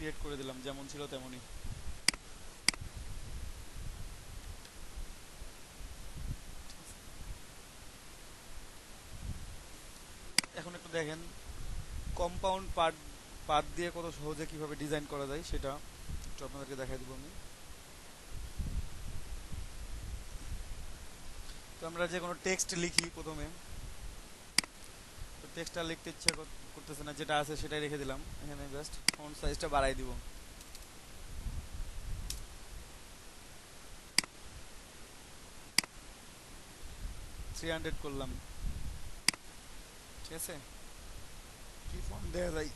Create করে দিলাম, যেমন ছিল তেমনই। এখন একটু দেখেন কম্পাউন্ড পার্ট পার্ট দিয়ে কত সহজে কিভাবে ডিজাইন করা যায় সেটা একটু আপনাদেরকে দেখাই দেবো আমি। তো আমরা যে কোনো টেক্সট লিখি প্রথমে, তো টেক্সটটা লিখতে ইচ্ছা করতেছে না, যেটা আছে সেটাই রেখে দিলাম। এখানে জাস্ট ফন্ট সাইজটা বাড়াই দিব, 300 করলাম। ঠিক আছে, কি ফন্ট দেওয়া যায়?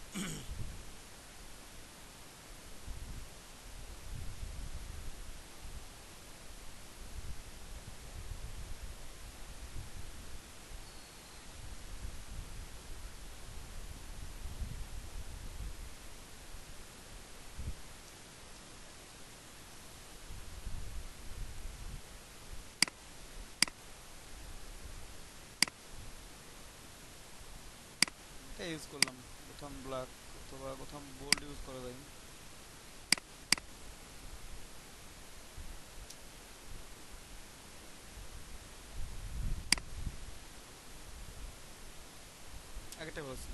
এটা ইউজ করলাম, প্রথম ব্ল্যাক অথবা প্রথম বোল্ড ইউজ করা যায়। আগেরটা বলছি।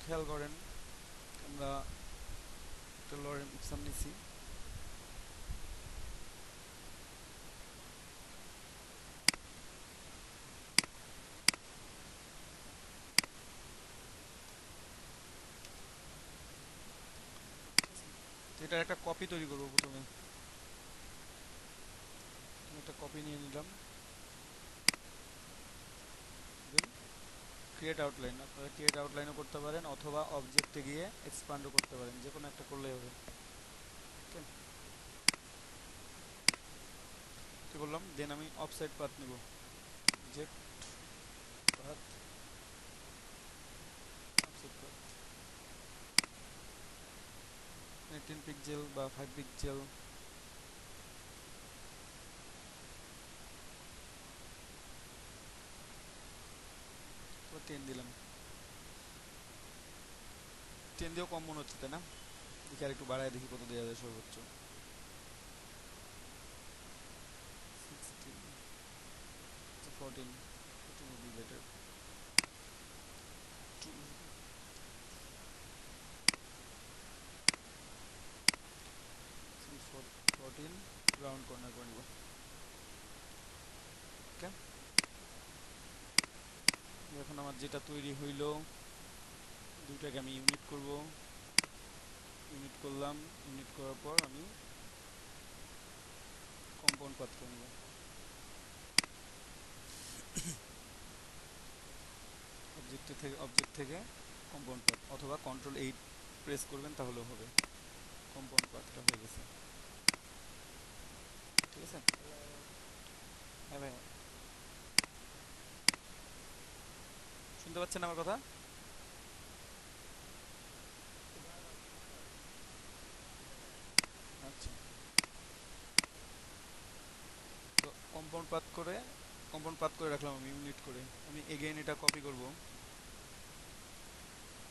খেয়াল করেন আমরা একটা লরেন ইপসাম নিছি, তো এটার একটা কপি তৈরি করবো প্রথমে। একটা কপি নিয়ে নিলাম, দেন ক্রিয়েট আউটলাইন। আপনারা ক্রিয়েট আউটলাইনও করতে পারেন অথবা অবজেক্টে গিয়ে এক্সপান্ডও করতে পারেন, যে কোনো একটা করলেই হবে। ওকে, কি বললাম, দেন আমি অফসাইড পাথ নিব, object path, offside path 10 pixel বা 5 পিক্সেল, তো 10 দিলাম। 10 দিয়েও কম মনে হচ্ছে তাই না? দেখি আর একটু বাড়ায় দেখি কত দেওয়া যায় সর্বোচ্চ। 16, 14, 14 would be better. 14 round corner করে নিব। ওকে, এখন আমার যেটা তৈরি হইল, দুইটাকে আমি ইউনিট করব। ইউনিট করলাম, ইউনিট করার পর আমি কম্পাউন্ড পাথ করে নেব। অবজেক্ট থেকে কম্পাউন্ড পাথ অথবা কন্ট্রোল 8 প্রেস করবেন তাহলেও হবে। কম্পাউন্ড পাথটা হয়ে গেছে। ঠিক আছে, হ্যাঁ ভাই, শুনতে পাচ্ছেন আমার কথা? আচ্ছা, তো কম্পাউন্ড পাথ করে রাখলাম আমি ইউনিট করে। আমি এগেইন এটা কপি করব,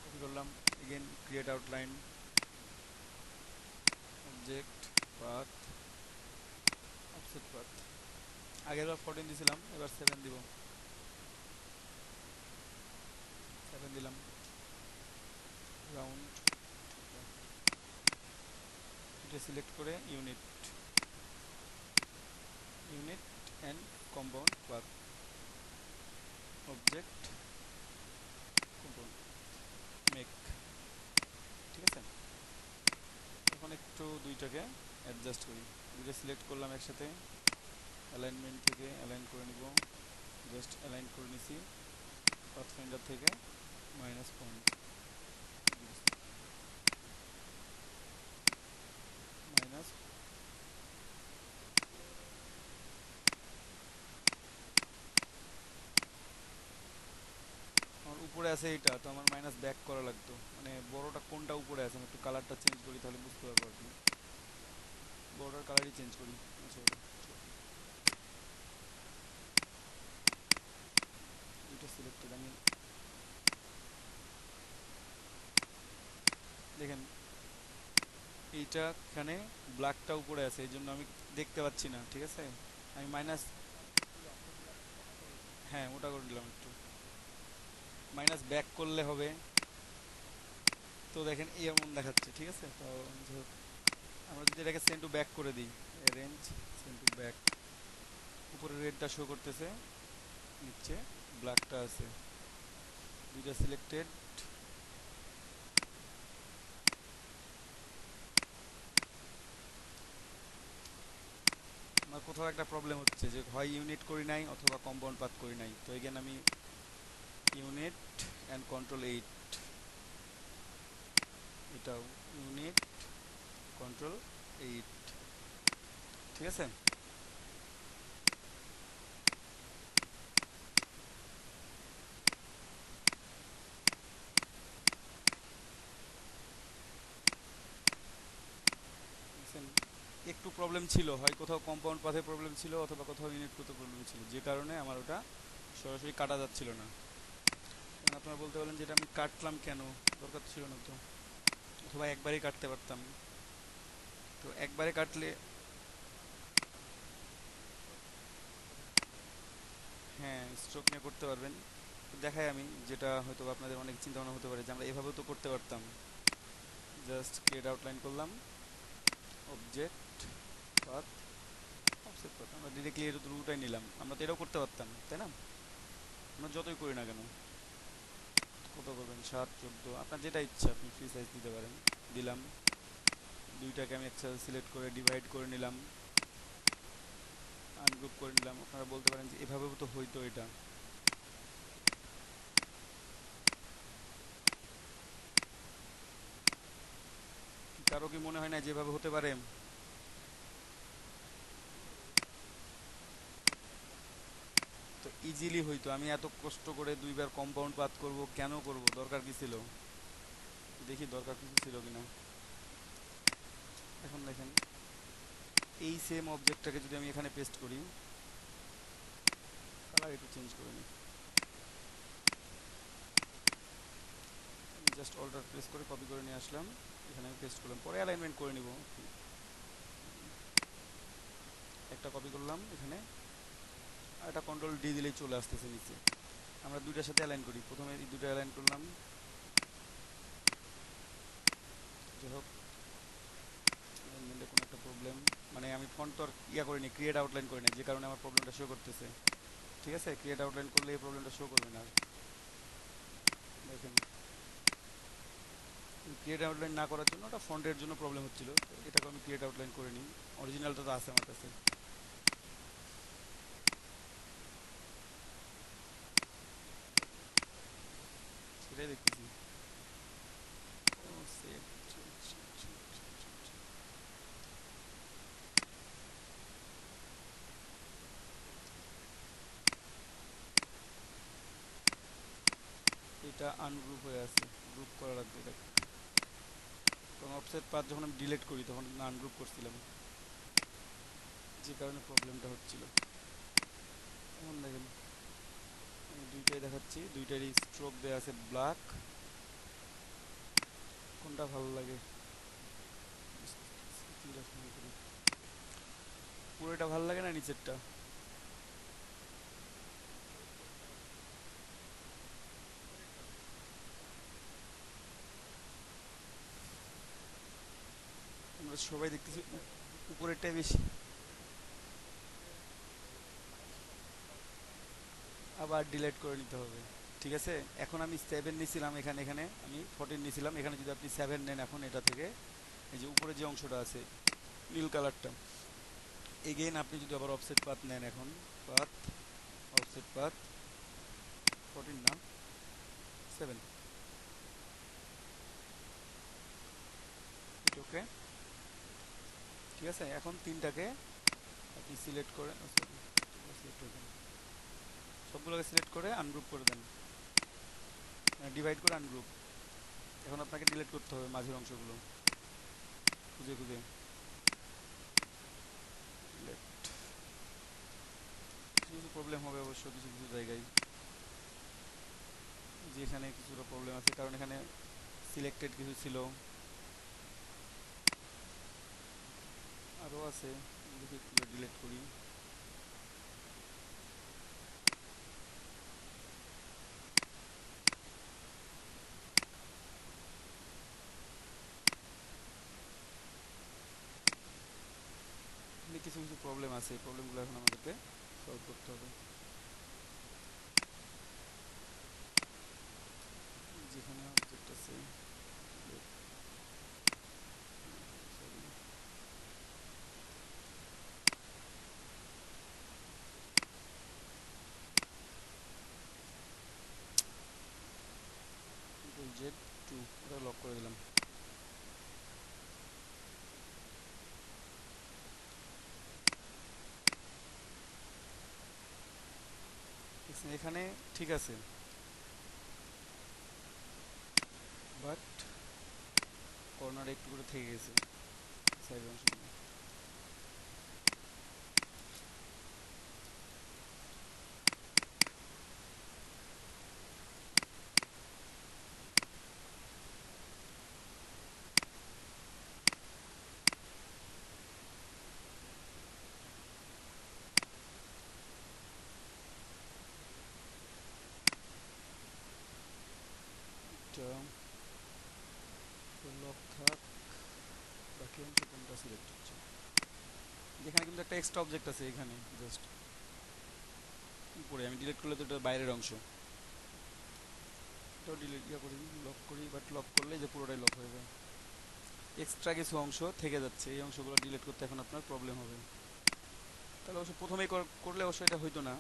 কপি করলাম, again create outline, object path, offset path. আগের বার 14 দিছিলাম, এবার 7 দিব। 7 দিলাম, রাউন্ড, এটা সিলেক্ট করে unit, unit and compound path, object compound make. ঠিক আছে, এখন একটু দুইটাকে অ্যাডজাস্ট করি। দুইটা সিলেক্ট করলাম একসাথে, অ্যালাইনমেন্ট থেকে অ্যালাইন করে নিব, জাস্ট অ্যালাইন করে নিছি। পাথফাইন্ডার থেকে মাইনাস পয়েন্ট, মাইনাস, আমার উপরে আছে এইটা, তো আমার মাইনাস ব্যাক করা লাগতো, মানে বড়টা কোনটা উপরে আছে, আমি একটু কালারটা চেঞ্জ করি তাহলে বুঝতে পারবো আর কি। বর্ডার কালারই চেঞ্জ করি। আচ্ছা দুইটা সিলেক্টেড আমি, দেখেন এইটাখানে ব্ল্যাকটা উপরে আছে, এই জন্য আমি দেখতে পাচ্ছি না, ঠিক আছে। আমি মাইনাস, হ্যাঁ ওটা করে দিলাম একটু, মাইনাস ব্যাক করলে হবে। তো দেখেন এই এমন দেখাচ্ছে, ঠিক আছে। তো আমরা যদি এটাকে সেন্ড টু ব্যাক করে দিই, রেঞ্জ সেন্ড টু ব্যাক, উপরে রেডটা শো করতেছে, নিচে ব্ল্যাকটা আছে, দুইটা সিলেক্টেড। আমার কোথাও একটা প্রবলেম হচ্ছে যে হয় ইউনিট করি নাই অথবা কম্পাউন্ড পাথ করি নাই। তো এখানে আমি ইউনিট অ্যান্ড কন্ট্রোল 8, এটাও ইউনিট কন্ট্রোল 8, ঠিক আছে। দেখছেন? একটু প্রবলেম ছিল, হয় কোথাও কম্পাউন্ড পাথে প্রবলেম ছিল অথবা কোথাও ইউনিট করতে প্রবলেম ছিল, যে কারণে আমার ওটা সরাসরি কাটা যাচ্ছিল না। কারণ আপনারা বলতে পারেন যে এটা আমি কাটলাম কেন, দরকার ছিল না তো, অথবা একবারেই কাটতে পারতাম। তো একবারে কাটলে, হ্যাঁ স্ট্রোক নিয়ে করতে পারবেন। তো দেখাই আমি, যেটা হয়তো আপনাদের অনেক চিন্তা ভাবনা হতে পারে যে আমরা এভাবেও তো করতে পারতাম। জাস্ট ক্রিয়েট আউটলাইন করলাম, অবজেক্ট পাথ, অফসেট পাথ, আমরা ডিরেক্টলি এর রুটাই নিলাম। আমরা তো এটাও করতে পারতাম, তাই না? আমরা যতই করি না কেন, কত করবেন 7, 14, আপনার যেটা ইচ্ছা আপনি ফ্রি সাইজ দিতে পারেন। দিলাম, দুইটাকে আমি একসাথে সিলেক্ট করে ডিভাইড করে নিলাম, আনগ্রুপ করে নিলাম। আপনারা বলতে পারেন যে এভাবেও তো হইতো এটা। কারো কি মনে হয় না যেভাবে হতে পারে? তো ইজিলি হইতো, আমি এত কষ্ট করে দুইবার কম্পাউন্ড পাথ করব কেন করব, দরকার কি ছিল? দেখি দরকার কিছু ছিল কিনা। এখন দেখেন এই সেম অবজেক্টটাকে যদি আমি এখানে পেস্ট করি, কালার একটু চেঞ্জ করে নিই, জাস্ট অল্টার প্রেস করে কপি করে নিয়ে আসলাম, এখানে আমি পেস্ট করলাম, পরে অ্যালাইনমেন্ট করে নিব। একটা কপি করলাম এখানে, আর একটা কন্ট্রোল ডি দিলেই চলে আসতেছে নিচে। আমরা দুইটার সাথে অ্যালাইন করি, প্রথমে এই দুটো অ্যালাইন করলাম। যাই হোক, অ্যালাইনমেন্টে কোনো একটা প্রবলেম, মানে আমি ফন্ট তো আর ইয়া করিনি, ক্রিয়েট আউটলাইন করি না, যে কারণে আমার প্রবলেমটা শো করতেছে। ঠিক আছে, ক্রিয়েট আউটলাইন করলে এই প্রবলেমটা শো করবে না। দেখেন ক্রিয়েট আউটলাইন না করার জন্য ওটা ফন্টের জন্য প্রবলেম হচ্ছিল, তো এটাকে আমি ক্রিয়েট আউটলাইন করে নিই। অরিজিনালটা তো আছে আমার কাছে, সেটাই দেখতেছি। ও সেভ, এটা আনগ্রুপ হয়ে আছে, গ্রুপ করা লাগবে এটাকে। কারণ অফসেট পাথ যখন আমি ডিলিট করি তখন আনগ্রুপ করছিলাম, যে কারণে প্রবলেমটা হচ্ছিল। এখন দেখেন আমি দুইটাই দেখাচ্ছি, দুইটারই স্ট্রোক দেওয়া আছে ব্ল্যাক। কোনটা ভালো লাগে? পুরোটা ভালো লাগে না নিচেরটা? আমরা সবাই দেখতেছি উপরেরটাই বেশি। আবার ডিলিট করে নিতে হবে, ঠিক আছে। এখন আমি 7 নিছিলাম, এখানে এখানে আমি 14 নিছিলাম, এখানে যদি আপনি 7 নেন এখন এটা থেকে, এই যে উপরে যে অংশটা আছে নীল কালারটা, এগেইন আপনি যদি আবার অফসেট পাথ নেন, এখন পাথ, অফসেট পাথ 14 না 7, ওকে, ঠিক আছে। এখন তিনটাকে আপনি সিলেক্ট করে, সবগুলোকে সিলেক্ট করে আনগ্রুপ করে দেন, ডিভাইড করে আনগ্রুপ। এখন আপনাকে ডিলিট করতে হবে মাঝের অংশগুলো খুঁজে খুঁজে। প্রবলেম হবে অবশ্য কিছু কিছু জায়গায়, যেখানে কিছুটা প্রবলেম আছে, কারণ এখানে সিলেক্টেড কিছু ছিল, আরও আছে। দেখি একটু ডিলিট করি। এখানে কিছু কিছু প্রবলেম আছে, এই প্রবলেমগুলো এখন আমাদেরকে সলভ করতে হবে। যেখানে অবজেক্ট আছে, সরি, Z2 ওটা লক করে দিলাম। এখানে ঠিক আছে, বাট কর্নারে একটু করে থেকে গেছে সাইড অংশগুলো। এটা লক থাক, বাকি অংশ কোনটা সিলেক্ট হচ্ছে। যেখানে কিন্তু একটা এক্সট্রা অবজেক্ট আছে এখানে, জাস্ট উপরে, আমি ডিলিট করলে তো এটা বাইরের অংশ, এটাও ডিলিট করি, লক করি, বাট লক করলে যে পুরোটাই লক হয়ে যায়, এক্সট্রা কিছু অংশ থেকে যাচ্ছে, এই অংশগুলো ডিলিট করতে এখন আপনার প্রবলেম হবে। তাহলে অবশ্য প্রথমেই করলে অবশ্য এটা হইতো না,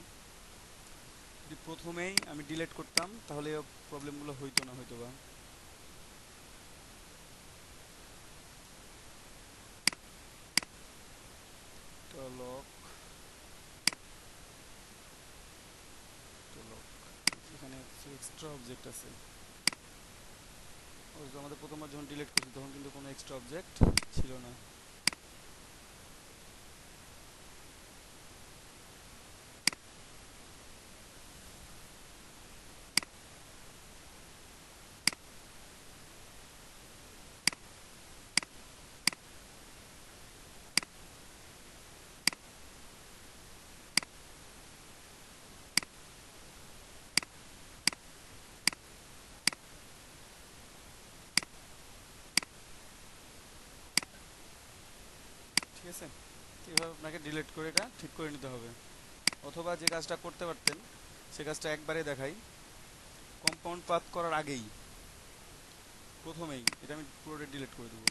যদি প্রথমেই আমি ডিলিট করতাম তাহলে প্রবলেমগুলো হইতো না হয়তো বা। লক, লক, এখানে কিছু এক্সট্রা অবজেক্ট আছে, অবশ্য আমাদের প্রথমবার যখন ডিলিট করছি তখন কিন্তু কোনো এক্সট্রা অবজেক্ট ছিল না। ঠিক আছে, এভাবে আপনাকে ডিলিট করে এটা ঠিক করে নিতে হবে। অথবা যে কাজটা করতে পারতেন সে কাজটা একবারে দেখাই, কম্পাউন্ড পাথ করার আগেই প্রথমেই এটা আমি পুরোটাই ডিলিট করে দেবো,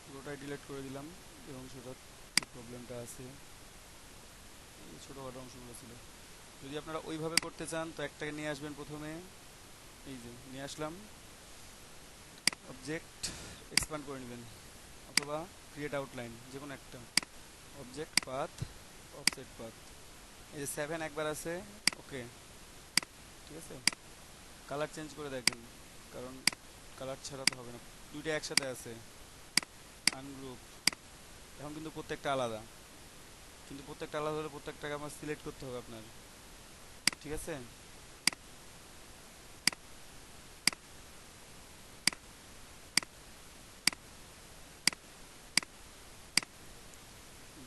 পুরোটাই ডিলিট করে দিলাম। এই অংশটা যে প্রবলেমটা আছে, এই ছোটোখাটো অংশগুলো ছিল, যদি আপনারা ওইভাবে করতে চান তো একটাকে নিয়ে আসবেন প্রথমে, এই যে নিয়ে আসলাম, অবজেক্ট এক্সপ্যান্ড করে নেবেন, অথবা ক্রিয়েট আউটলাইন, যে কোনো একটা, অবজেক্ট পাথ, অফসেট পাথ, এই যে 7 একবার আছে, ওকে, ঠিক আছে। কালার চেঞ্জ করে দেখেন, কারণ কালার ছাড়া তো হবে না, দুইটা একসাথে আছে, আনগ্রুপ, এখন কিন্তু প্রত্যেকটা আলাদা, কিন্তু প্রত্যেকটা আলাদা হলে প্রত্যেকটাকে আমার সিলেক্ট করতে হবে আপনার, ঠিক আছে।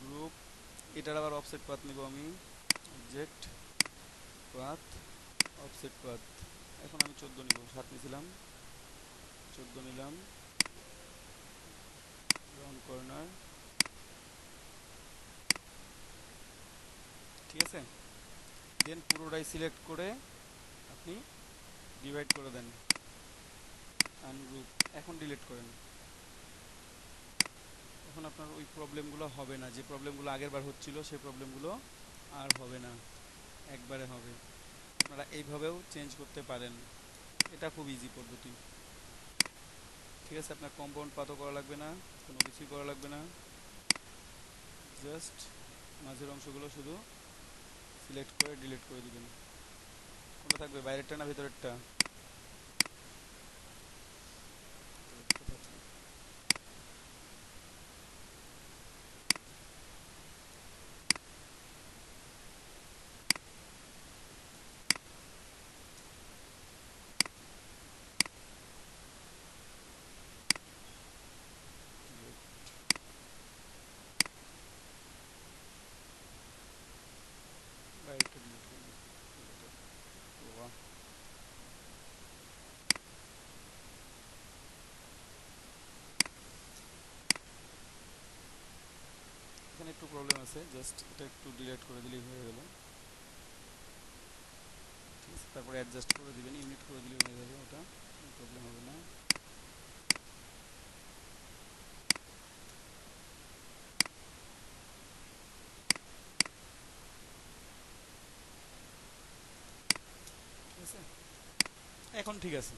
গ্রুপ, এটার আবার অফসেট পাথ নিব আমি, অবজেক্ট পাথ, অফসেট পাথ, এখন আমি 14 নিব, 7 নিয়েছিলাম, 14 নিলাম, রাউন্ড কর্নার, ঠিক আছে। দেন পুরোটাই সিলেক্ট করে আপনি ডিভাইড করে দেন, আনগ্রুপ, এখন ডিলিট করেন, এখন আপনার ওই প্রবলেমগুলো হবে না, যে প্রবলেমগুলো আগের বার হচ্ছিল সেই প্রবলেমগুলো আর হবে না, একবারে হবে। আপনারা এইভাবেও চেঞ্জ করতে পারেন, এটা খুব ইজি পদ্ধতি, ঠিক আছে। আপনার কম্পাউন্ড পাতও করা লাগবে না, কোনো কিছুই করা লাগবে না, জাস্ট মাঝের অংশগুলো শুধু সিলেক্ট করে ডিলিট করে দিবেন। কোনটা থাকবে, বাইরেরটা না ভিতরেরটা? প্রবলেম আছে, জাস্ট এটা একটু ডিলিট করে দিলেই হয়ে গেল। ঠিক আছে, তারপরে অ্যাডজাস্ট করে দিবেন, ইউনিট করে দিলেই হয়ে যাবে, ওটা প্রবলেম হবে না। ঠিক আছে, এখন ঠিক আছে।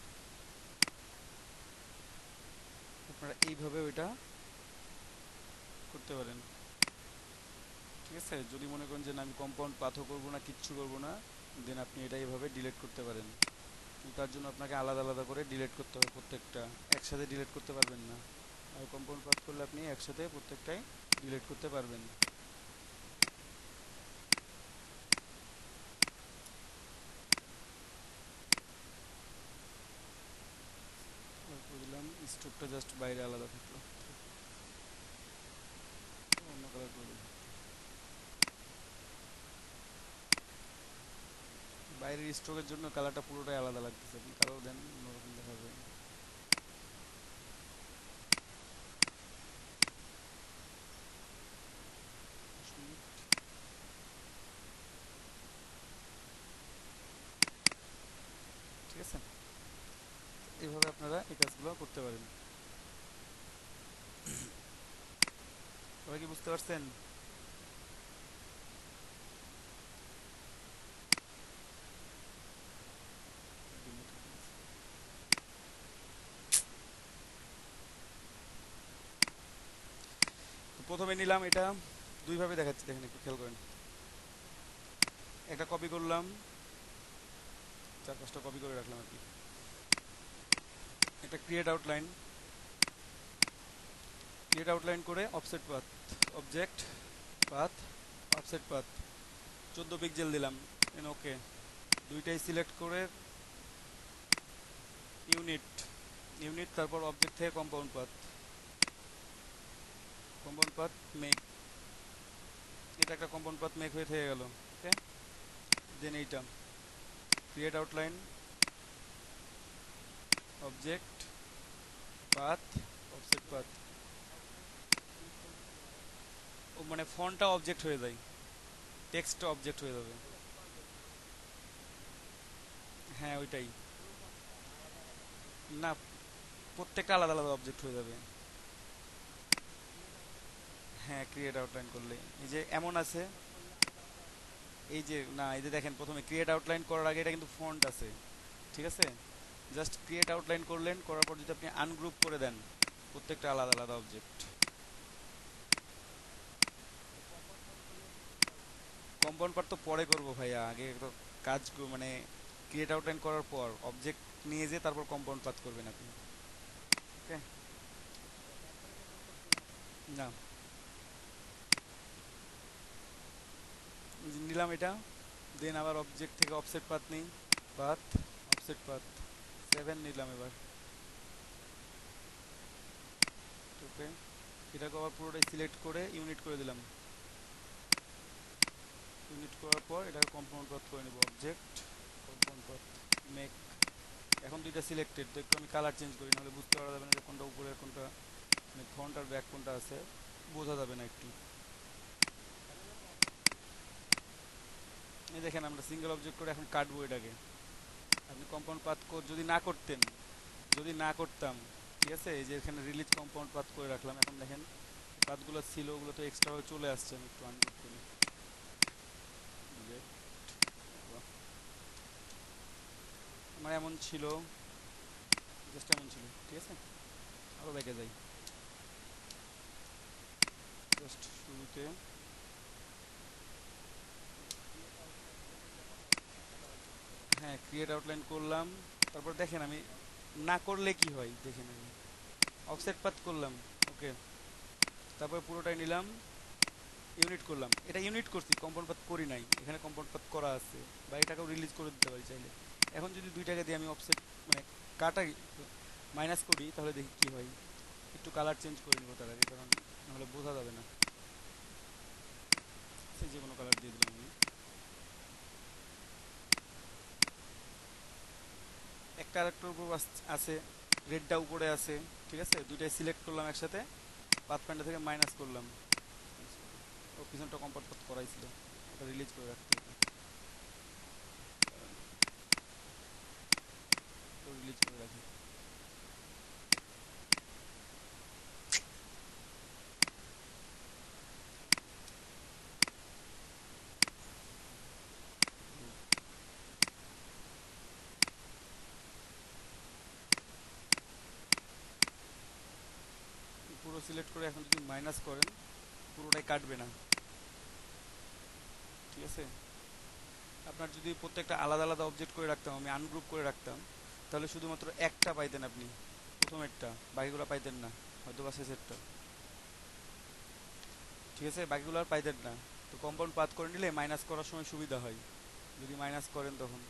আপনারা এইভাবে ওইটা করতে পারেন। ঠিক আছে, যদি মনে করেন যে না আমি কম্পাউন্ড পাথও করবো না, কিচ্ছু করবো না, দেন আপনি এটা এইভাবে ডিলিট করতে পারেন। কিন্তু তার জন্য আপনাকে আলাদা আলাদা করে ডিলিট করতে হবে প্রত্যেকটা, একসাথে ডিলিট করতে পারবেন না। আর কম্পাউন্ড পাথ করলে আপনি একসাথে প্রত্যেকটাই ডিলিট করতে পারবেন। করে দিলাম, স্ট্রোকটা জাস্ট বাইরে আলাদা থাকলো, অন্য কালার করে দিলাম। বাইরের স্ট্রোকের জন্য কালারটা পুরোটাই আলাদা লাগতেছে, আপনি কালার দেন অন্যরকম দেখা যায়। ঠিক আছে, এইভাবে আপনারা এই কাজগুলো করতে পারেন। সবাই কি বুঝতে পারছেন? তো প্রথমে নিলাম এটা, দুইভাবে দেখাচ্ছি, দেখেন একটু খেয়াল করেন। একটা কপি করলাম, 4-5টা কপি করে রাখলাম আর কি। একটা ক্রিয়েট আউটলাইন, ক্রিয়েট আউটলাইন করে offset path, object path, offset path 14 pixel দিলাম, এন ওকে। দুইটাই সিলেক্ট করে ইউনিট, ইউনিট তারপর অবজেক্ট থেকে compound path, compound path make, এটা একটা কম্পাউন্ড পাথ মেক হয়ে থেকে গেল। ওকে, দেন এইটা create outline, object path, offset path. ও মানে ফন্টটা অবজেক্ট হয়ে যায়, টেক্সটটা অবজেক্ট হয়ে যাবে। হ্যাঁ ওইটাই, না প্রত্যেকটা আলাদা আলাদা অবজেক্ট হয়ে যাবে। হ্যাঁ ক্রিয়েট আউটলাইন করলে এই যে এমন আছে, এই যে না এই যে দেখেন প্রথমে ক্রিয়েট আউটলাইন করার আগে এটা কিন্তু ফন্ট আছে। ঠিক আছে, জাস্ট ক্রিয়েট আউটলাইন করলেন, করার পর যদি আপনি আনগ্রুপ করে দেন প্রত্যেকটা আলাদা আলাদা অবজেক্ট। কম্পাউন্ড পার্ট তো পরে করবো ভাইয়া, আগে তো কাজ মানে ক্রিয়েট আউটলাইন করার পর অবজেক্ট নিয়ে যেয়ে তারপর কম্পাউন্ড পাথ করবেন আপনি। ওকে, না নিলাম এটা, দেন আবার অবজেক্ট থেকে অফসেট পাথ নেই, পাথ, অফসেট পাথ 7 নিলাম এবার। ওকে, এটাকে আবার পুরোটাই সিলেক্ট করে ইউনিট করে দিলাম, ইউনিট করার পর এটাকে কম্পাউন্ড পাথ করে নেব, অবজেক্ট কম্পাউন্ড পাথ মেক। এখন দুইটা সিলেক্টেড, তো একটু আমি কালার চেঞ্জ করি, নাহলে বুঝতে পারা যাবে না যে কোনটা উপরে কোনটা, মানে ফ্রন্ট আর ব্যাক কোনটা আছে বোঝা যাবে না একটু। এই দেখেন আমরা সিঙ্গেল অবজেক্ট করে এখন কাটবো এটাকে। আপনি কম্পাউন্ড পাথ যদি না করতেন, যদি না করতাম, ঠিক আছে, এই যে এখানে রিলিজ কম্পাউন্ড পাথ করে রাখলাম, এখন দেখেন পাথগুলো ছিল ওগুলো তো এক্সট্রা হয়ে চলে আসছে। আমি একটু আনগ্রুপ করি, আমার এমন ছিল, জাস্ট এমন ছিল। ঠিক আছে, আরও ব্যাকে যাই, জাস্ট শুরুতে হ্যাঁ ক্রিয়েট আউটলাইন করলাম, তারপর দেখেন আমি না করলে কি হয় দেখেন, আমি অফসেট পাথ করলাম। ওকে, তারপর পুরোটাই নিলাম, ইউনিট করলাম, এটা ইউনিট করছি, কম্পাউন্ড পাথ করি নাই, এখানে কম্পাউন্ড পাথ করা আছে, বা এটাকেও রিলিজ করে দিতে পারি চাইলে। এখন যদি দুইটাকে দিয়ে আমি অফসেট মানে কাটাই মাইনাস করি, তাহলে দেখি কি হয়। একটু কালার চেঞ্জ করে নিব তার আগে, কারণ নাহলে বোঝা যাবে না। সেই যে কোনো কালার দিয়ে দিলাম আমি। একটা আরেকটার উপর আছে, রেডটা উপরে আছে। ঠিক আছে, দুইটাই সিলেক্ট করলাম একসাথে, পাথ পয়েন্টার থেকে মাইনাস করলাম, ও পিছনটা কম্পার্ট করাইছিল, ওটা রিলিজ করে রাখতে হবে, তো রিলিজ করে রাখি। পুরো সিলেক্ট করে এখন যদি মাইনাস করেন পুরোটাই কাটবে না, ঠিক আছে। আপনার যদি প্রত্যেকটা আলাদা আলাদা অবজেক্ট করে রাখতাম, আমি আনগ্রুপ করে রাখতাম, তাহলে শুধুমাত্র একটা পাইতেন আপনি, প্রথম একটা, বাকিগুলো পাইতেন না, হয়তো বা শেষেরটা, ঠিক আছে, বাকিগুলো আর পাইতেন না। তো কম্পাউন্ড পাথ করে নিলে মাইনাস করার সময় সুবিধা হয়, যদি মাইনাস করেন তখন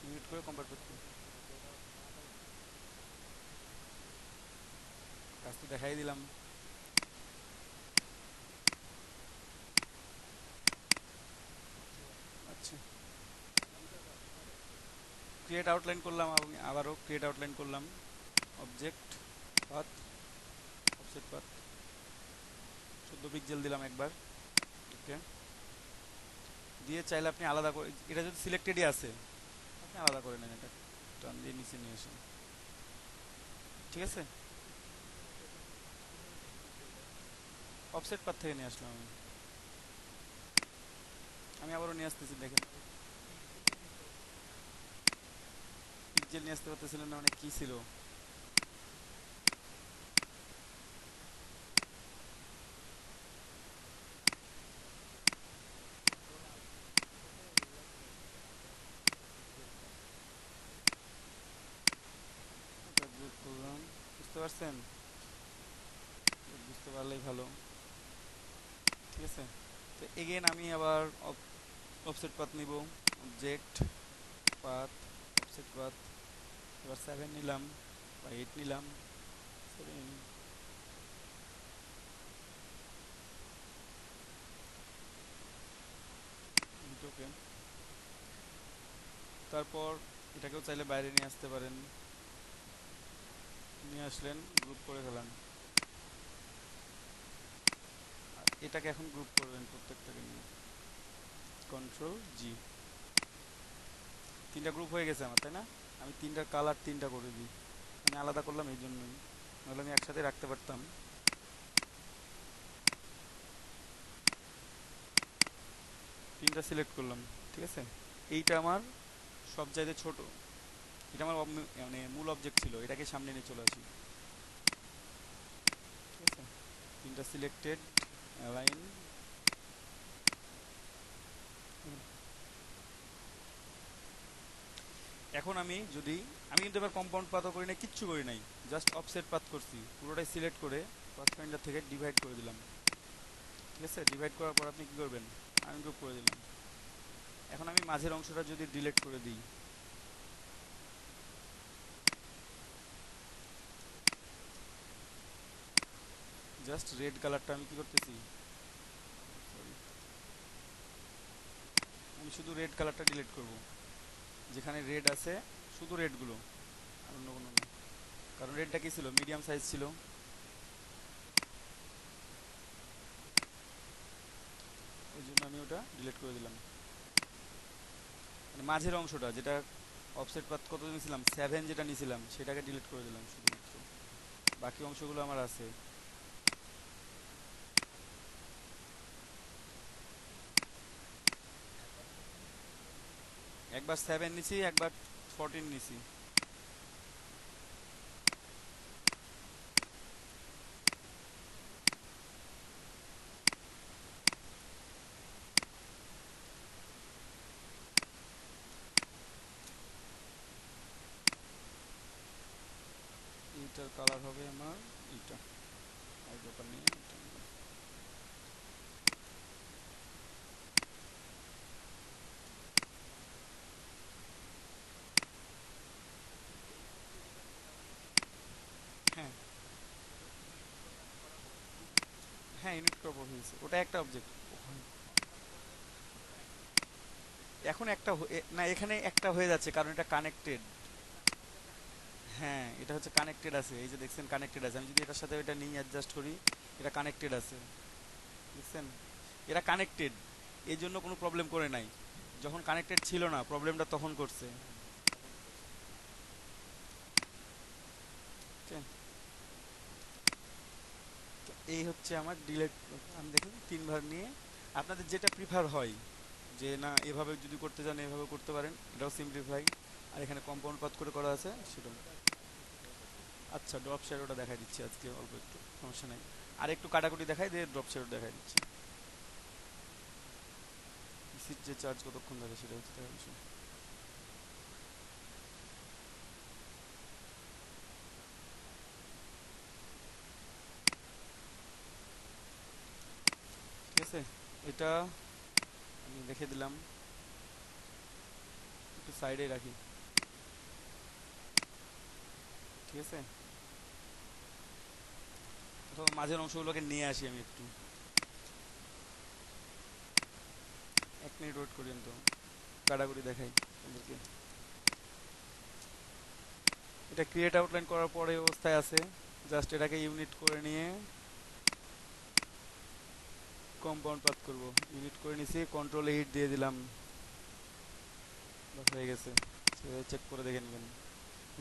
ইউনিট করে কম্পাউন্ড করতে। কাজ তো দেখাই দিলাম। আচ্ছা, ক্রিয়েট আউটলাইন করলাম, আমি আবারও ক্রিয়েট আউটলাইন করলাম, object path, offset path 14 pixel দিলাম একবার, ওকে। দিয়ে চাইলে আপনি আলাদা করে, এটা যদি সিলেক্টেডই আছে আপনি আলাদা করে নেন, এটা টান দিয়ে নিচে নিয়ে আসেন, ঠিক আছে। অফসেট পাথ থেকে নিয়ে আসলাম আমি, আমি আবারও নিয়ে আসতেছি, দেখেন পিক্সেল নিয়ে আসতে পারতেছিলেন না, মানে কি ছিল। এটা যোগ করলাম, বুঝতে পারছেন, বুঝতে পারলেই ভালো, ঠিক আছে। তো এগেন আমি আবার অফসেট পাথ নিব, অবজেক্ট পাথ, অফসেট পাথ, এবার 7 নিলাম বা 8 নিলাম, 7 ওকে। তারপর এটাকেও চাইলে বাইরে নিয়ে আসতে পারেন, নিয়ে আসলেন, গ্রুপ করে ফেলান, আর এটাকে এখন গ্রুপ করবেন প্রত্যেকটাকে নিয়ে, কন্ট্রোল জি, তিনটা গ্রুপ হয়ে গেছে আমার, তাই না। আমি তিনটার কালার তিনটা করে দিই, আমি আলাদা করলাম এই জন্যই, নাহলে আমি একসাথে রাখতে পারতাম। তিনটা সিলেক্ট করলাম, ঠিক আছে। এইটা আমার সব চাইতে ছোট, এটা আমার মানে মূল অবজেক্ট ছিল, এটাকে সামনে নিয়ে চলে আসি, ঠিক আছে। তিনটা সিলেক্টেড, অ্যালাইন। এখন আমি যদি, আমি কিন্তু এবার কম্পাউন্ড পাথও করি নাই, কিচ্ছু করি নাই, জাস্ট অফসেট পাথ করছি, পুরোটাই সিলেক্ট করে পাথফাইন্ডার থেকে ডিভাইড করে দিলাম, ঠিক আছে। ডিভাইড করার পর আপনি কি করবেন, আনগ্রুপ করে দিলাম। এখন আমি মাঝের অংশটা যদি ডিলিট করে দিই, জাস্ট রেড কালারটা আমি কি করতেছি, সরি, আমি শুধু রেড কালারটা ডিলিট করব, যেখানে রেড আছে শুধু রেডগুলো, আর অন্য কোনো না, কারণ রেডটা কি ছিল, মিডিয়াম সাইজ ছিল, ওই জন্য আমি ওটা ডিলিট করে দিলাম। মানে মাঝের অংশটা যেটা অফসেট পাথ কত নিয়েছিলাম, 7 যেটা নিয়েছিলাম সেটাকে ডিলিট করে দিলাম শুধুমাত্র, বাকি অংশগুলো আমার আছে। একবার 7 নিছি, একবার 14 নিছি, এইটার কালার হবে আমার এইটা, আর ব্যাপার নিয়ে এটা নিলাম। হ্যাঁ, হ্যাঁ ইউনিট করা হয়েছে, ওটা একটা অবজেক্ট। এখন একটা না, এখানে একটা হয়ে যাচ্ছে কারণ এটা কানেক্টেড। হ্যাঁ, এটা হচ্ছে কানেক্টেড আছে, এই যে দেখছেন কানেক্টেড আছে, আমি যদি এটার সাথে এটা নিয়ে অ্যাডজাস্ট করি, এটা কানেক্টেড আছে, বুঝছেন? এরা কানেক্টেড, এই জন্য কোনো প্রবলেম করে নাই। যখন কানেক্টেড ছিল না, প্রবলেমটা তখন করছে। ঠিক আছে? তো এই হচ্ছে আমার ডিলেট। আমি দেখুন 3 বার নিয়ে, আপনাদের যেটা প্রিফার হয়, যে না এভাবে যদি করতে চান এভাবে করতে পারেন, এটাও সিম্পলিফাই। আর এখানে কম্পাউন্ড পাথ করে করা আছে সেটাও। আচ্ছা, ড্রপ শ্যাডোটা দেখাই দিচ্ছি আজকে অল্প একটু, সমস্যা নাই। আর একটু কাটাকুটি দেখাই দিয়ে ড্রপ শ্যাডো দেখাই দিচ্ছি। পিসির যে চার্জ কতক্ষণ ধরে সেটা হচ্ছে দেখার বিষয়। ঠিক আছে, এটা আমি দেখে দিলাম, একটু সাইডে রাখি। ঠিক আছে, অথবা মাঝের অংশগুলোকে নিয়ে আসি আমি একটু। 1 মিনিট ওয়েট করেন তো, কাটাকুটি দেখাই ওদেরকে। এটা ক্রিয়েট আউটলাইন করার পরে অবস্থায় আছে, জাস্ট এটাকে ইউনিট করে নিয়ে কম্পাউন্ড পাথ করব। ইউনিট করে নিছি, কন্ট্রোল 8 দিয়ে দিলাম, বাস হয়ে গেছে। চেক করে দেখে নেবেন,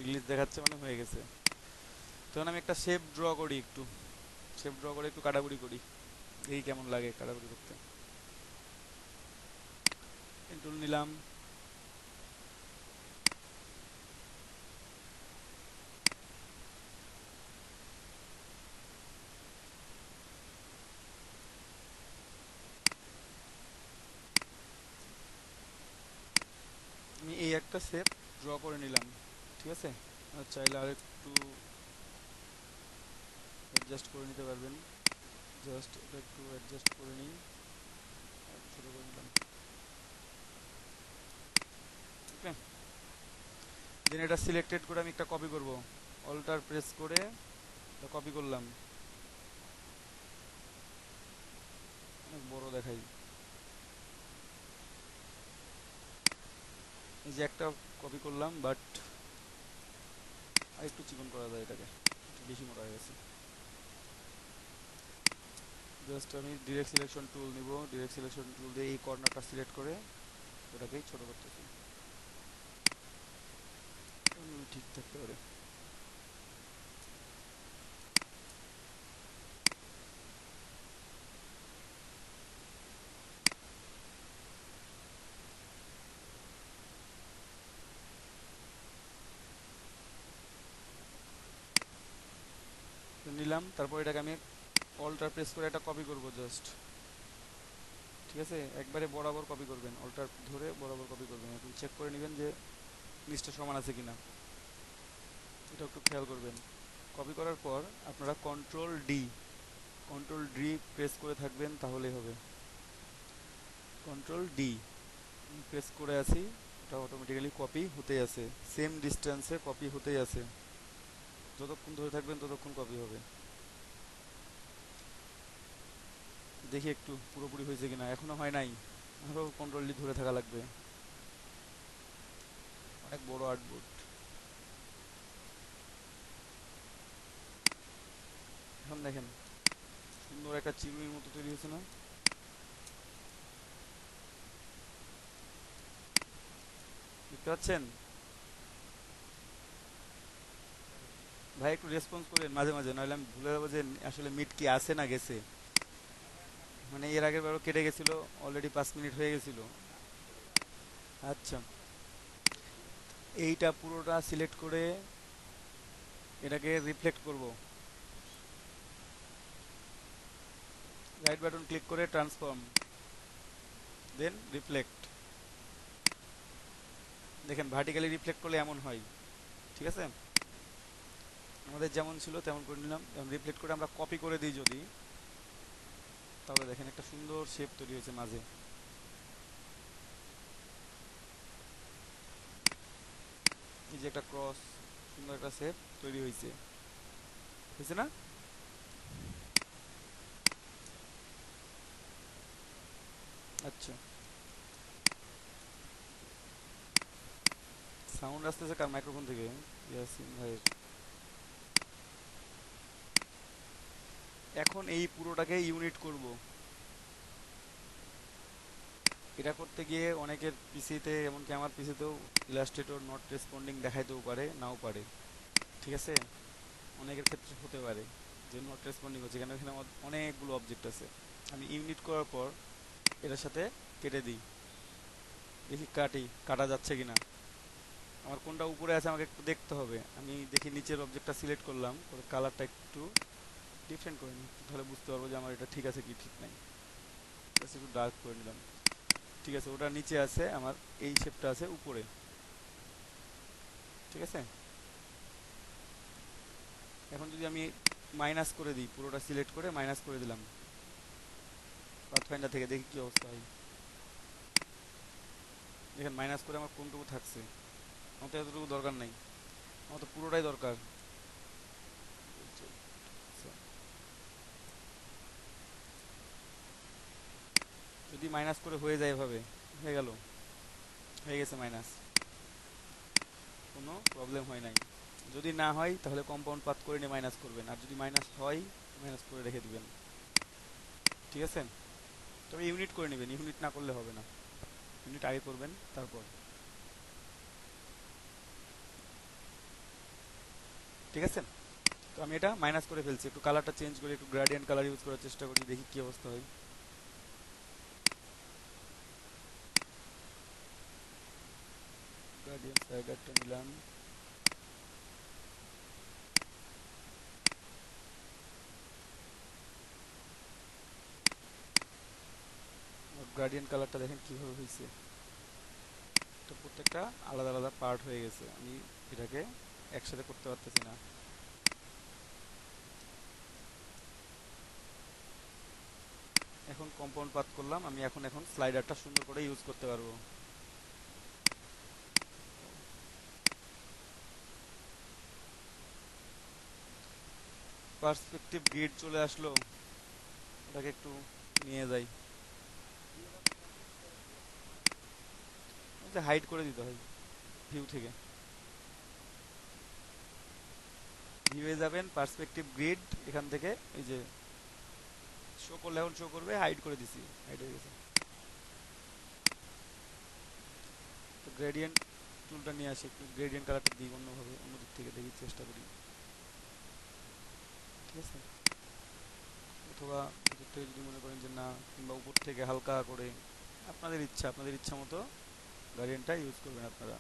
রিলিজ দেখাচ্ছে মানে হয়ে গেছে। তখন আমি একটা শেপ ড্র করি, একটু শেপ ড্র করে একটু কাটাকুটি করি, এই কেমন লাগে কাটাকুটি করতে। টুল নিলাম, আমি এই একটা শেপ ড্র করে নিলাম। ঠিক আছে, আর চাইলে আর একটু অ্যাডজাস্ট করে নিতে পারবেন। জাস্ট এটা একটু অ্যাডজাস্ট করে নিই, আর একটু ছোটো করে নিলাম। ওকে, দেন এটা সিলেক্টেড করে আমি একটা কপি করব। অল্টার প্রেস করে এটা কপি করলাম, অনেক বড় দেখাই। এই যে একটা কপি করলাম, বাট আর একটু চিকন করা যায় এটাকে, একটু বেশি মোটা হয়ে গেছে। জাস্ট আমি ডিরেক্ট সিলেকশন টুল নিব, ডিরেক্ট সিলেকশন টুল দিয়ে এই কর্নারটা সিলেক্ট করে ওটাকেই ছোটো করতেছি, ঠিক থাকতে পারে। তো নিলাম, তারপর এটাকে আমি অল্টার প্রেস করে একটা কপি করব জাস্ট। ঠিক আছে, একবারে বরাবর কপি করবেন, অল্টার ধরে বরাবর কপি করবেন, এখন চেক করে নেবেন যে নিচটা সমান আছে কিনা, এটা একটু খেয়াল করবেন। কপি করার পর আপনারা কন্ট্রোল ডি প্রেস করে থাকবেন, তাহলেই হবে। কন্ট্রোল D প্রেস করে আছি, এটা অটোমেটিক্যালি কপি হতেই আছে, সেম ডিস্টেন্সে কপি হতেই আছে। যতক্ষণ ধরে থাকবেন ততক্ষণ কপি হবে। দেখি একটু পুরোপুরি হয়েছে কিনা, এখনো হয় নাই, আরও কন্ট্রোল D ধরে থাকা লাগবে। অনেক বড় আর্টবোর্ড। এখন দেখেন সুন্দর একটা চিরুনির মতো তৈরি হয়েছে না? দেখতে পাচ্ছেন? ভাই একটু রেসপন্স করেন মাঝে মাঝে, নাহলে আমি ভুলে যাবো যে আসলে মিট কি আছে না গেছে। মানে এর আগের বারও কেটে গেছিলো, অলরেডি 5 মিনিট হয়ে গেছিল। আচ্ছা, এইটা পুরোটা সিলেক্ট করে এটাকে রিফ্লেক্ট করব। রাইট বাটন ক্লিক করে ট্রান্সফর্ম, দেন রিফ্লেক্ট। দেখেন ভার্টিক্যালি রিফ্লেক্ট করলে এমন হয়। ঠিক আছে, আমাদের যেমন ছিল তেমন করে নিলাম। যেমন রিফ্লেক্ট করে আমরা কপি করে দিই যদি, তাহলে দেখেন একটা সুন্দর শেপ তৈরি হয়েছে মাঝে। এই যে একটা ক্রস, সুন্দর একটা শেপ তৈরি হয়েছে, হয়েছে না? আচ্ছা, সাউন্ড আসতেছে কার মাইক্রোফোন থেকে? ইয়াসিন ভাইয়ের। এখন এই পুরোটাকে ইউনিট করব। এটা করতে গিয়ে অনেকের পিসিতে, এমনকি আমার পিসিতেও ইলাস্ট্রেটর নট রেসপন্ডিং দেখাইতেও পারে, নাও পারে। ঠিক আছে, অনেকের ক্ষেত্রে হতে পারে যে নট রেসপন্ডিং হচ্ছে, কেন এখানে অনেকগুলো অবজেক্ট আছে। আমি ইউনিট করার পর এটার সাথে কেটে দিই, দেখি কাটা যাচ্ছে কিনা। আমার কোনটা উপরে আছে আমাকে একটু দেখতে হবে। আমি দেখি নিচের অবজেক্টটা সিলেক্ট করলাম, করে কালারটা একটু ডিফারেন্ট করে নিই, তাহলে বুঝতে পারবো যে আমার এটা ঠিক আছে কি ঠিক নাই। জাস্ট একটু ডার্ক করে নিলাম। ঠিক আছে, ওটা নিচে আছে, আমার এই শেপটা আছে উপরে। ঠিক আছে, এখন যদি আমি মাইনাস করে দিই, পুরোটা সিলেক্ট করে মাইনাস করে দিলাম পাথফাইন্ডার থেকে, দেখি কি অবস্থা হয়। দেখেন মাইনাস করে আমার কোনটুকু থাকছে। আমার তো এতটুকু দরকার নাই, আমার তো পুরোটাই দরকার। যদি মাইনাস করে হয়ে যায় এভাবে, হয়ে গেল, হয়ে গেছে মাইনাস, কোনো প্রবলেম হয় নাই। যদি না হয় তাহলে কম্পাউন্ড পাথ করে নিয়ে মাইনাস করবেন, আর যদি মাইনাস হয় মাইনাস করে রেখে দিবেন। ঠিক আছে, তবে ইউনিট করে নেবেন, ইউনিট না করলে হবে না, ইউনিট আগে করবেন তারপর। ঠিক আছে, তো আমি এটা মাইনাস করে ফেলছি, একটু কালারটা চেঞ্জ করে একটু গ্রেডিয়েন্ট কালার ইউজ করার চেষ্টা করি, দেখি কি অবস্থা হয়। গ্রেডিয়েন্ট স্লাইডারটা নিলাম, গ্রেডিয়েন্ট কালারটা দেখেন কিভাবে হয়েছে। তো প্রত্যেকটা আলাদা আলাদা পার্ট হয়ে গেছে, আমি এটাকে একসাথে করতে পারতেছি না। এখন কম্পাউন্ড পাথ করলাম আমি, এখন স্লাইডারটা সুন্দর করে ইউজ করতে পারবো। পার্সপেক্টিভ গ্রিড চলে আসলো, এটাকে একটু নিয়ে যাই, হাইড করে দিতে হয় ভিউ থেকে। ভিউয়ে যাবেন, পার্সপেক্টিভ গ্রিড, এখান থেকে এই যে শো করলে এখন শো করবে, হাইড করে দিছি, হাইড হয়ে গেছে। তো গ্রেডিয়েন্ট টুলটা নিয়ে আসি, একটু গ্রেডিয়েন্ট কালারটা দিই অন্যভাবে, অন্য দিক থেকে দেখি, চেষ্টা করি। ঠিক আছে, অথবা ভিতর থেকে যদি মনে করেন যে না, কিংবা উপর থেকে হালকা করে, আপনাদের ইচ্ছা মতো গ্রেডিয়েন্টটা ইউজ করবেন আপনারা।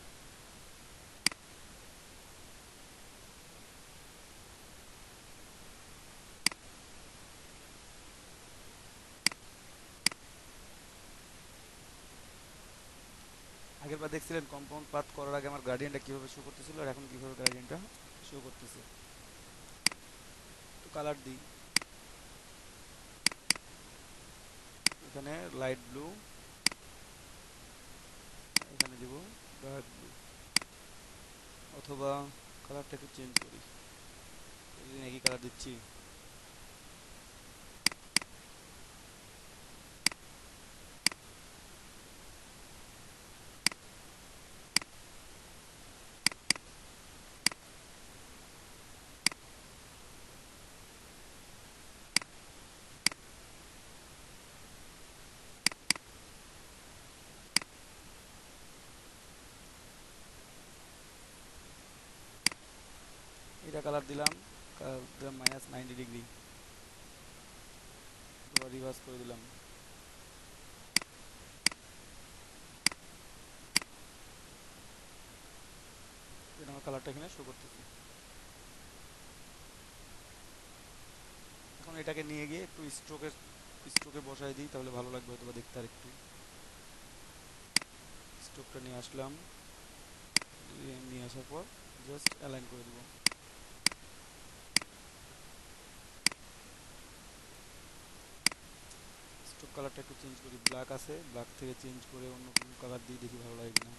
আগের বার দেখছিলেন কম্পাউন্ড পাথ করার আগে আমার গ্রেডিয়েন্টটা কিভাবে শো করতেছিল, আর এখন কিভাবে গ্রেডিয়েন্টটা শো করতেছে। তো কালার দিই, এখানে লাইট ব্লু, এখানে দিব ডার্ক ব্লু, অথবা কালারটা একটু চেঞ্জ করি, প্রতিদিন একই কালার দিচ্ছি। এটা কালার দিলাম, কালার দিলাম -90 ডিগ্রি, অথবা রিভার্স করে দিলাম। এটা আমার কালারটা এখানে শো করতেছে। এখন এটাকে নিয়ে গিয়ে একটু স্ট্রোকে বসাই দিই, তাহলে ভালো লাগবে হয়তো বা দেখতে। আর একটু স্ট্রোকটা নিয়ে আসলাম, নিয়ে আসার পর জাস্ট অ্যালাইন করে দেবো। স্ট্রোক কালারটা একটু চেঞ্জ করি, ব্ল্যাক আছে, ব্ল্যাক থেকে চেঞ্জ করে অন্য কোনো কালার দিয়ে দেখি ভালো লাগে কিনা।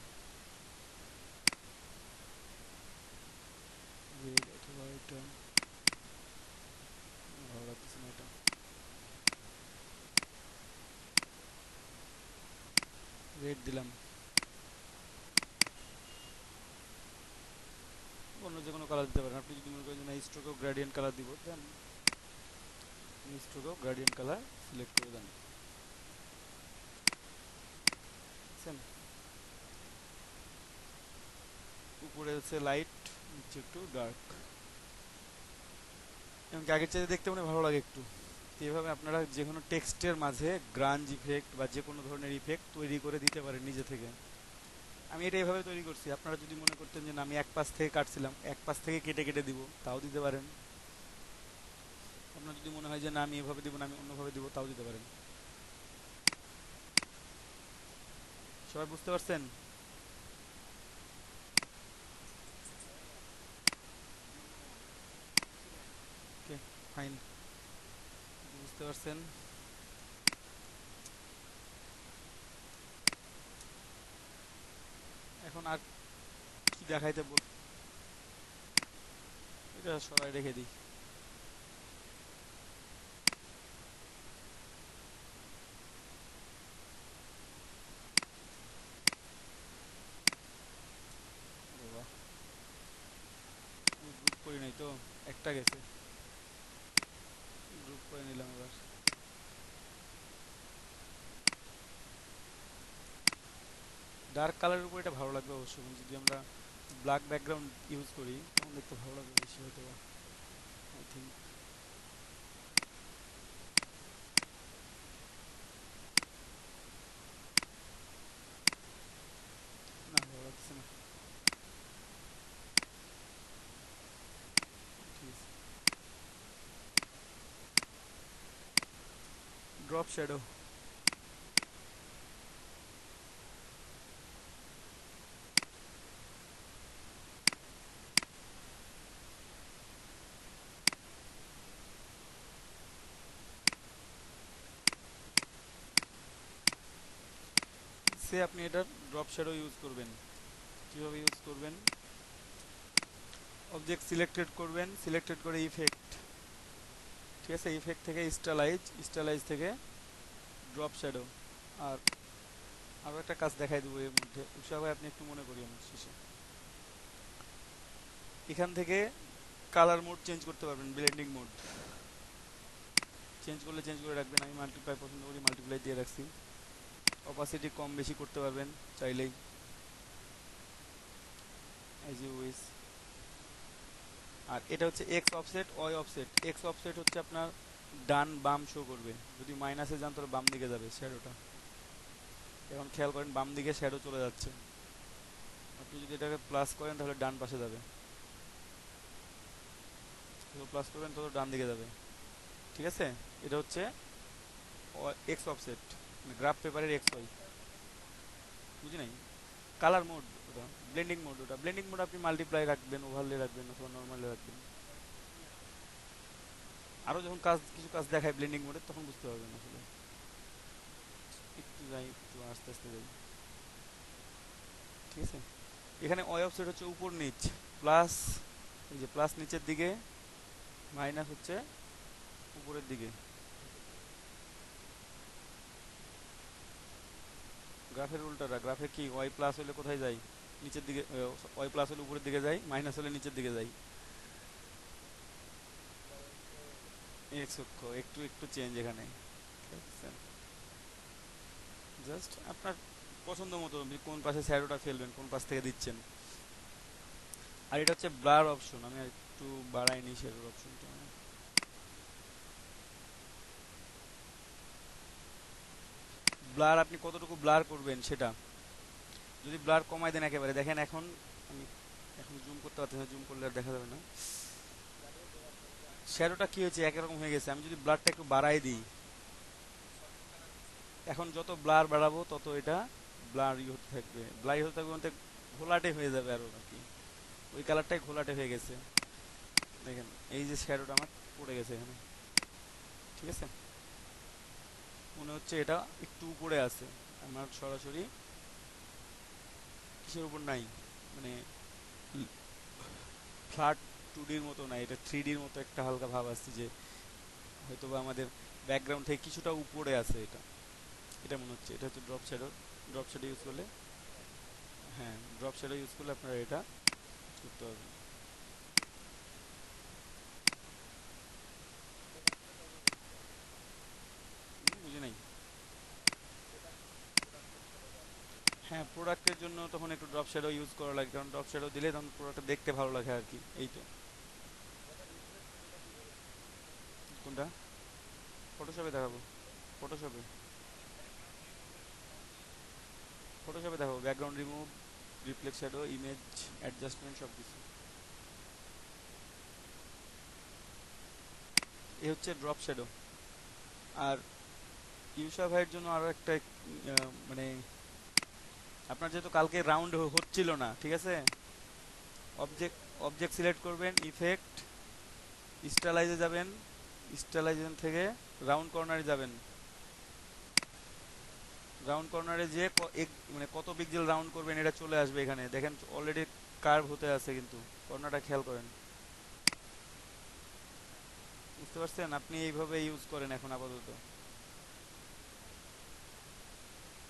রেড অথবা এটা, ভালো লাগতেছে না এটা, রেড দিলাম। অন্য যে কোনো কালার দিতে পারেন, আপনি যদি মনে করেন যে না স্ট্রোকেও গ্রেডিয়েন্ট কালার দিব, দেন স্ট্রোক গ্রেডিয়েন্ট কালার সিলেক্ট করে দেন। বুঝছেন? উপরে হচ্ছে লাইট, নিচে একটু ডার্ক, এবং আগের চাইতে দেখতে মনে ভালো লাগে একটু। তো এভাবে আপনারা যে কোনো টেক্সটের মাঝে গ্রাঞ্জ ইফেক্ট বা যে কোনো ধরনের ইফেক্ট তৈরি করে দিতে পারেন নিজে থেকে। আমি এটা এভাবে তৈরি করছি, আপনারা যদি মনে করতেন যে না আমি এক পাশ থেকে কাটছিলাম, এক পাশ থেকে কেটে কেটে দিব, তাও দিতে পারেন। আপনার যদি মনে হয় যে না আমি এভাবে দিব না আমি অন্যভাবে দিব, তাও দিতে পারেন। সবাই বুঝতে পারছেন? ওকে, ফাইন। বুঝতে পারছেন? এখন আর কি দেখাইতে বল, এটা সবাই রেখে দিই। বাবা, গ্রুপ করি নাই তো, একটা গেছে। গ্রুপ করে নিলাম এবার। ডার্ক কালারের উপর এটা ভালো লাগবে অবশ্য, এবং যদি আমরা ব্ল্যাক ব্যাকগ্রাউন্ড ইউজ করি তখন দেখতে ভালো লাগবে বেশি হয়তো, আই থিঙ্ক। না, ভালো লাগছে না। ঠিক আছে, ড্রপ শ্যাডো। সে আপনি এটা ড্রপ শ্যাডো ইউজ করবেন। কীভাবে ইউজ করবেন? অবজেক্ট সিলেক্টেড করবেন, সিলেক্টেড করে ইফেক্ট, ঠিক আছে, ইফেক্ট থেকে স্টাইলাইজ, স্টাইলাইজ থেকে ড্রপ শ্যাডো। আর আরও একটা কাজ দেখাই দেবো এর মধ্যে, উৎসাহ ভাই আপনি একটু মনে করিয়েন শেষে। এখান থেকে কালার মোড চেঞ্জ করতে পারবেন, ব্লেন্ডিং মোড চেঞ্জ করলে চেঞ্জ করে রাখবেন। আমি মাল্টিপ্লাই পছন্দ করি, মাল্টিপ্লাই দিয়ে রাখছি। অপাসিটি কম বেশি করতে পারবেন চাইলেই, অ্যাজ ইউ উইশ। আর এটা হচ্ছে X offset, Y offset. X offset হচ্ছে আপনার ডান বাম শো করবে, যদি মাইনাসে যান তাহলে বাম দিকে যাবে শ্যাডোটা। এখন খেয়াল করেন বাম দিকে শ্যাডো চলে যাচ্ছে, আপনি যদি এটাকে প্লাস করেন তাহলে ডান পাশে যাবে, যত প্লাস করবেন তত ডান দিকে যাবে। ঠিক আছে, এটা হচ্ছে এক্স অফসেট, গ্রাফ পেপারের এক্স ওয়াই। বুঝি নাই? কালার মোড ওটা, ব্লেন্ডিং মোড ওটা। ব্লেন্ডিং মোড আপনি মাল্টিপ্লাই রাখবেন, ওভারলে রাখবেন, অথবা নর্মালে রাখবেন। আরও যখন কাজ কিছু কাজ দেখায় ব্লেন্ডিং মোডে তখন বুঝতে পারবেন আসলে। একটু যাই, একটু আস্তে আস্তে যাই। ঠিক আছে, এখানে ওয়াই অফসেট হচ্ছে উপর নিচ, প্লাস এই যে প্লাস নিচের দিকে, মাইনাস হচ্ছে উপরের দিকে। গ্রাফের উল্টাটা, গ্রাফে কি ওয়াই প্লাস হলে কোথায় যাই? নিচের দিকে। ওয়াই প্লাস হলে উপরের দিকে যাই, মাইনাস হলে নিচের দিকে যাই। এক্স অক্ষ একটু একটু চেঞ্জ এখানে। জাস্ট আপনার পছন্দ মতো আপনি কোন পাশে শ্যাডোটা ফেলবেন, কোন পাশ থেকে দিচ্ছেন। আর এটা হচ্ছে ব্লার অপশন, আমি আর একটু বাড়াই নি শ্যাডোর অপশনটা। ব্লার আপনি কতটুকু ব্লার করবেন সেটা, যদি ব্লার কমাই দেন একেবারে, দেখেন এখন আমি এখন জুম করতে পারতেছি না, জুম করলে আর দেখা যাবে না। শ্যাডোটা কি হয়েছে, একরকম হয়ে গেছে। আমি যদি ব্লারটা একটু বাড়াই দিই, এখন যত ব্লার বাড়াবো তত এটা ব্লার হতে থাকবে, ব্লার হতে থাকবে, বলতে ঘোলাটে হয়ে যাবে আরো আর কি। ওই কালারটাই ঘোলাটে হয়ে গেছে। দেখেন এই যে শ্যাডোটা আমার পড়ে গেছে এখানে। ঠিক আছে, মনে হচ্ছে এটা একটু উপরে আছে, আমার সরাসরি কিসের উপর নাই, মানে ফ্ল্যাট 2Dর মতো নাই, এটা 3Dর মতো একটা হালকা ভাব আসছে, যে হয়তোবা আমাদের ব্যাকগ্রাউন্ড থেকে কিছুটা উপরে আছে এটা, এটা মনে হচ্ছে। এটা হচ্ছে drop shadow. Drop shadow use করলে, হ্যাঁ ড্রপ শ্যাডো ইউজ করলে আপনারা এটা করতে পারবেন। হ্যাঁ, প্রোডাক্টের জন্য তখন একটু ড্রপ শ্যাডো ইউজ করা লাগে, কারণ ড্রপ শ্যাডো দিলে তখন প্রোডাক্টটা দেখতে ভালো লাগে আর কি। এই তো। কোনটা? ফটোশপে দেখাবো। ফটোশপে ফটোশপে দেখাবো background remove, reflect shadow, image adjustment সব কিছু। এ হচ্ছে ড্রপ শ্যাডো। আর ইউসা ভাইয়ের জন্য আরও একটা মানে আপনার যেহেতু কালকে রাউন্ড হচ্ছিল না, ঠিক আছে, অবজেক্ট অবজেক্ট সিলেক্ট করবেন, ইফেক্ট, স্টাইলাইজে যাবেন, স্টাইলাইজেশন থেকে রাউন্ড কর্নারে যাবেন। রাউন্ড কর্নারে যে মানে কত পিক্সেল রাউন্ড করবেন এটা চলে আসবে এখানে, দেখেন অলরেডি কার্ভ হতে আছে, কিন্তু কর্নারটা খেয়াল করেন। বুঝতে পারছেন? আপনি এইভাবে ইউজ করেন এখন আপাতত।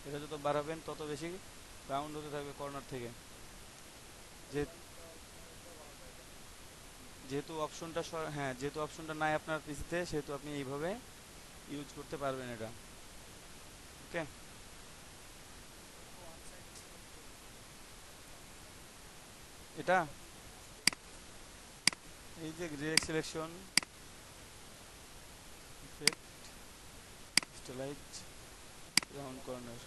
এটা যত বাড়াবেন তত বেশি রাউন্ড হতে থাকবে কর্নার থেকে। যে যেহেতু অপশনটা হ্যাঁ, যেহেতু অপশনটা নাই আপনার পিসিতে, সেহেতু আপনি এইভাবে ইউজ করতে পারবেন এটা। ওকে। এটা এই যে direct selection, effect, stylize, round corner,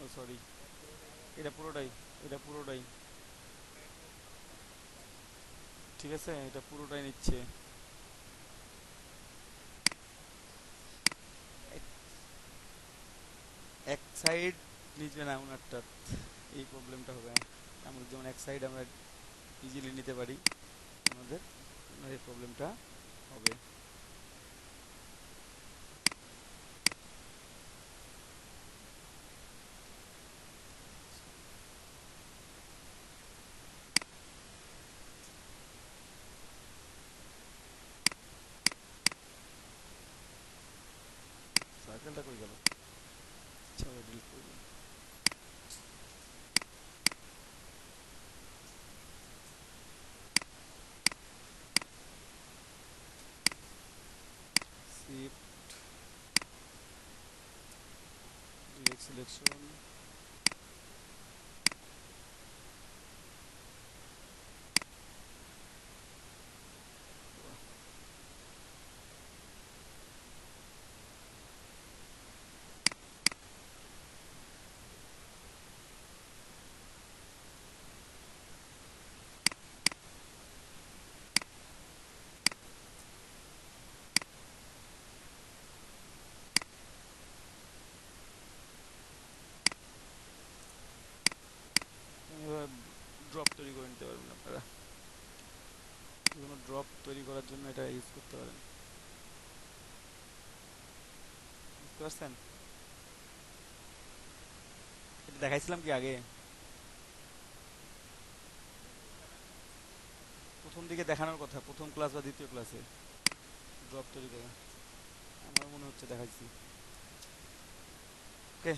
oh sorry, এটা পুরোটাই, এটা পুরোটাই, ঠিক আছে, এটা পুরোটাই নিচ্ছে। এক এক সাইড নিচে না ওনারটা, এই প্রবলেমটা হবে। আমাদের যেমন এক সাইড আমরা ইজিলি নিতে পারি, আমাদের ওনার এই প্রবলেমটা হবে। সার্কেলটা কই গেল? আচ্ছা, ডিলিট করে দিই। শিফট, ডিরেক্ট সিলেকশন, এবার ড্রপ তৈরি করে নিতে পারবেন আপনারা। যেকোনো ড্রপ তৈরি করার জন্য এটা ইউজ করতে পারেন। বুঝতে পারছেন? এটা দেখাইছিলাম কি আগে? প্রথম দিকে দেখানোর কথা, প্রথম ক্লাস বা দ্বিতীয় ক্লাসে ড্রপ তৈরি করা। আমার মনে হচ্ছে দেখাইছি। ওকে,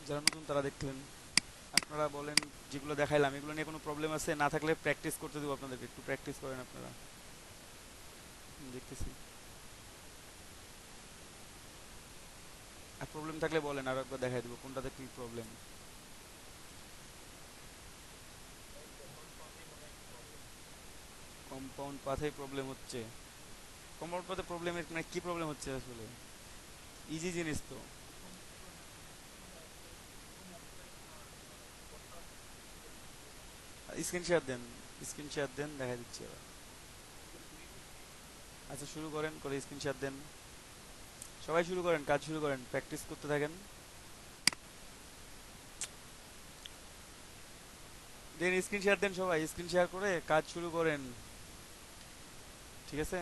যারা নতুন তারা দেখলেন। আপনারা বলেন যেগুলো দেখাইলাম এগুলো নিয়ে কোনো প্রবলেম আছে, না থাকলে প্র্যাকটিস করতে দেবো আপনাদেরকে, একটু প্র্যাকটিস করেন আপনারা। দেখতেছি। আর প্রবলেম থাকলে বলেন, আরো একবার দেখাই দেবো কোনটাতে কি প্রবলেম। কম্পাউন্ড পাথেই প্রবলেম হচ্ছে? কম্পাউন্ড পাথে প্রবলেমের মানে কি প্রবলেম হচ্ছে আসলে? ইজি জিনিস তো। স্ক্রিন শেয়ার দেন, স্ক্রিন শেয়ার দেন, দেখা দিচ্ছি এবার। আচ্ছা, শুরু করেন, করে স্ক্রিন শেয়ার দেন। সবাই শুরু করেন, কাজ শুরু করেন, প্র্যাকটিস করতে থাকেন। দেন স্ক্রিন শেয়ার দেন, সবাই স্ক্রিন শেয়ার করে কাজ শুরু করেন। ঠিক আছে।